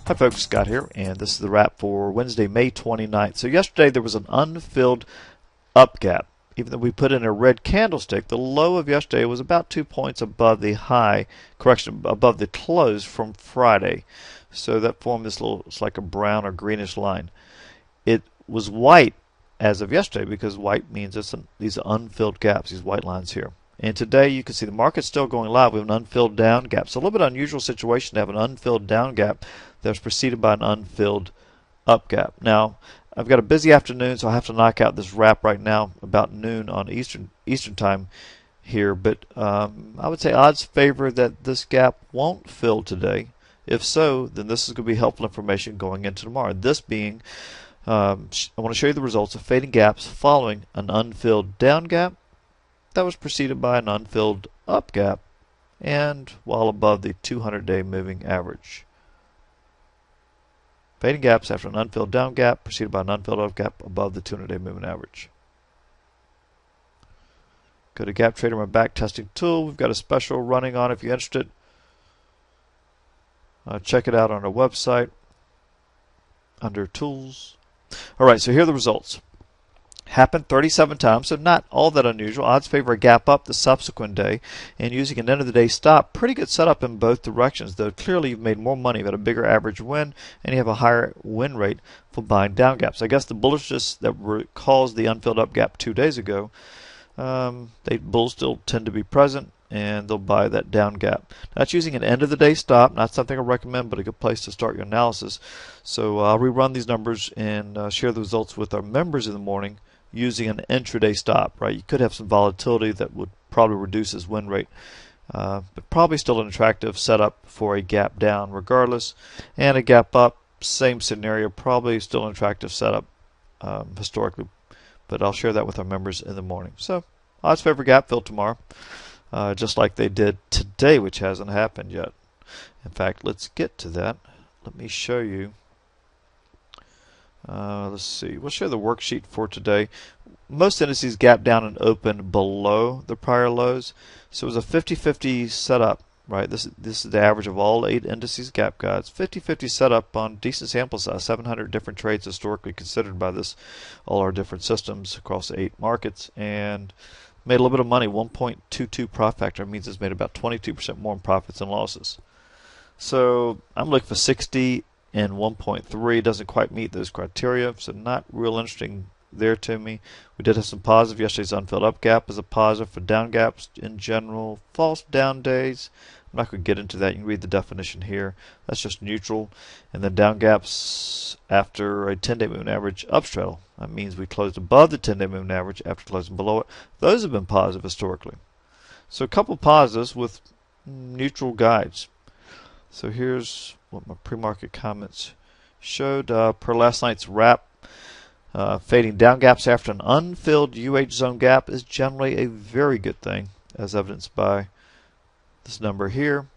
Hi folks, Scott here, and this is the wrap for Wednesday, May 29th. So yesterday there was an unfilled up gap. Even though we put in a red candlestick, the low of yesterday was about 2 points above the high, above the close from Friday. So that formed this little, it's like a brown or greenish line. It was white as of yesterday because white means these are unfilled gaps, these white lines here. And today you can see the market's still going live. We have an unfilled down gap. So a little bit unusual situation to have an unfilled down gap that's preceded by an unfilled up gap. Now, I've got a busy afternoon, so I have to knock out this wrap right now about noon on Eastern time here. But I would say odds favor that this gap won't fill today. If so, then this is going to be helpful information going into tomorrow. This being, I want to show you the results of fading gaps following an unfilled down gap that was preceded by an unfilled up gap and while above the 200-day moving average. Fading gaps after an unfilled down gap preceded by an unfilled up gap above the 200-day moving average. Go to Gap Trader, my back testing tool. We've got a special running on if you're interested. Check it out on our website under Tools. Alright, so here are the results. Happened 37 times, so not all that unusual. Odds favor a gap up the subsequent day, and using an end of the day stop, pretty good setup in both directions, though clearly you've made more money, you've got a bigger average win, and you have a higher win rate for buying down gaps. I guess the bullishness that caused the unfilled up gap 2 days ago, bulls still tend to be present, and they'll buy that down gap. That's using an end of the day stop, not something I recommend, but a good place to start your analysis. So I'll rerun these numbers and share the results with our members in the morning using an intraday stop, right? You could have some volatility that would probably reduce his win rate, but probably still an attractive setup for a gap down regardless. And a gap up, same scenario, probably still an attractive setup historically, but I'll share that with our members in the morning. So odds favor gap fill tomorrow, just like they did today, which hasn't happened yet. In fact, let's get to that. Let me show you. Let's see. We'll show the worksheet for today. Most indices gap down and open below the prior lows. So it was a 50-50 setup, right? This is the average of all 8 indices gap guides. 50-50 setup on decent sample size, 700 different trades historically considered by all our different systems across the 8 markets, and made a little bit of money. 1.22 profit factor means it's made about 22% more in profits and losses. So I'm looking for 60 and 1.3. Doesn't quite meet those criteria, so not real interesting there to me. We did have some positive. Yesterday's unfilled up gap is a positive for down gaps in general. False down days, I'm not going to get into that. You can read the definition here. That's just neutral. And then down gaps after a 10-day moving average up straddle. That means we closed above the 10-day moving average after closing below it. Those have been positive historically. So a couple positives with neutral guides. So here's what my pre-market comments showed. Per last night's wrap, fading down gaps after an unfilled UH zone gap is generally a very good thing, as evidenced by this number here.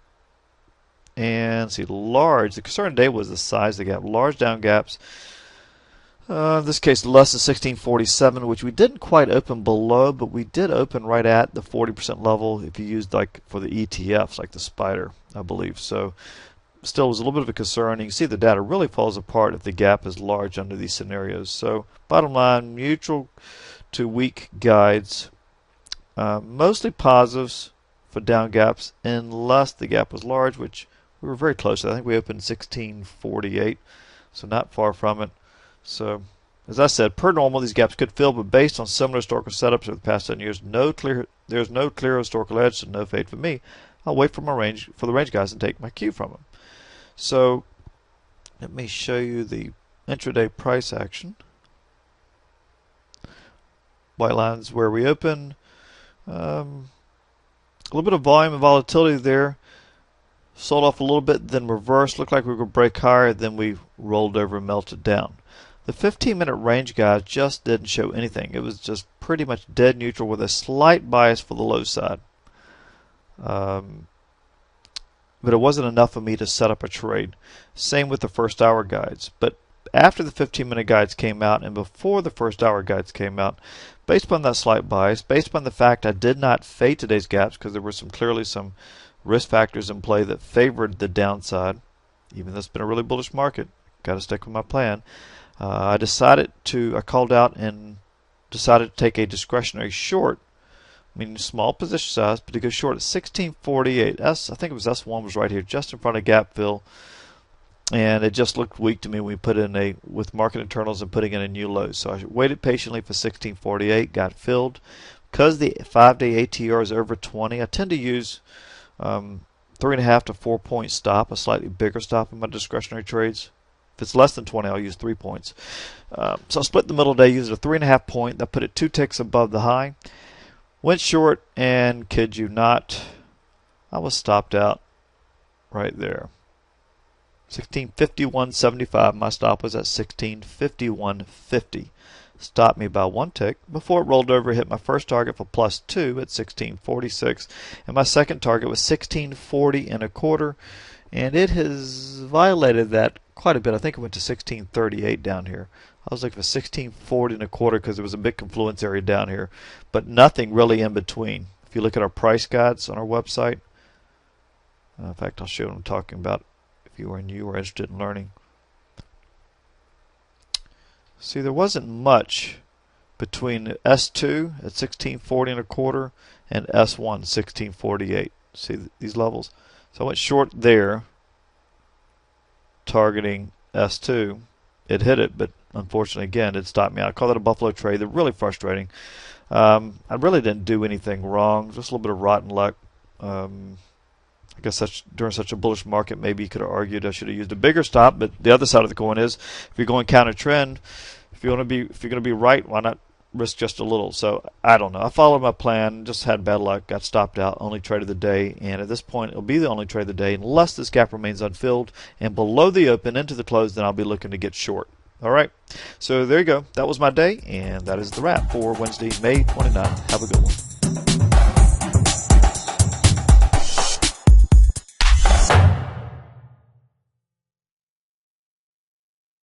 And see, the concern today was the size of the gap. Large down gaps, in this case less than 1647, which we didn't quite open below, but we did open right at the 40% level if you used like for the ETFs, like the Spider, I believe. So still was a little bit of a concern. You can see the data really falls apart if the gap is large under these scenarios. So bottom line, neutral to weak guides, mostly positives for down gaps unless the gap was large, which we were very close to. I think we opened 1648, so not far from it. So as I said, per normal these gaps could fill, but based on similar historical setups over the past 10 years, there's no clear historical edge, so no fade for me. I'll wait for the range guys and take my cue from them. So let me show you the intraday price action. White lines where we open. A little bit of volume and volatility there. Sold off a little bit, then reversed. Looked like we were going to break higher, then we rolled over and melted down. The 15-minute range guide just didn't show anything. It was just pretty much dead neutral with a slight bias for the low side. But it wasn't enough for me to set up a trade. Same with the first hour guides. But after the 15-minute guides came out and before the first hour guides came out, based upon that slight bias, based upon the fact I did not fade today's gaps because there were clearly some risk factors in play that favored the downside, even though it's been a really bullish market. Got to stick with my plan. I called out and decided to take a discretionary short, meaning small position size, but to go short at 1648. I think it was S1 was right here, just in front of gap fill, and it just looked weak to me when we put in with market internals and putting in a new low. So I waited patiently for 1648, got filled. Because the 5-day ATR is over 20, I tend to use 3.5 to 4 point stop, a slightly bigger stop in my discretionary trades. If it's less than 20, I'll use 3 points. So I split the middle day, used a 3.5 point. That put it 2 ticks above the high. Went short, and kid you not, I was stopped out right there. 1651.75. My stop was at 1651.50. Stopped me by 1 tick before it rolled over, hit my first target for +2 at 1646, and my second target was 1640.25, and it has violated that quite a bit. I think it went to 1638 down here. I was looking for 1640.25 because there was a big confluence area down here, but nothing really in between. If you look at our price guides on our website, in fact, I'll show you what I'm talking about if you are interested in learning. See, there wasn't much between S2 at 1640.25 and S1 1648. See these levels? So I went short there, targeting S2. It hit it, but unfortunately, again, it stopped me out. I call that a buffalo trade. They're really frustrating. I really didn't do anything wrong. Just a little bit of rotten luck. I guess during such a bullish market, maybe you could have argued I should have used a bigger stop. But the other side of the coin is, if you're going counter trend, if you're going to be right, why not risk just a little? So I don't know. I followed my plan, just had bad luck, got stopped out, only trade of the day, and at this point it'll be the only trade of the day unless this gap remains unfilled and below the open into the close. Then I'll be looking to get short. All right. So there you go. That was my day, and that is the wrap for Wednesday, May 29. Have a good one.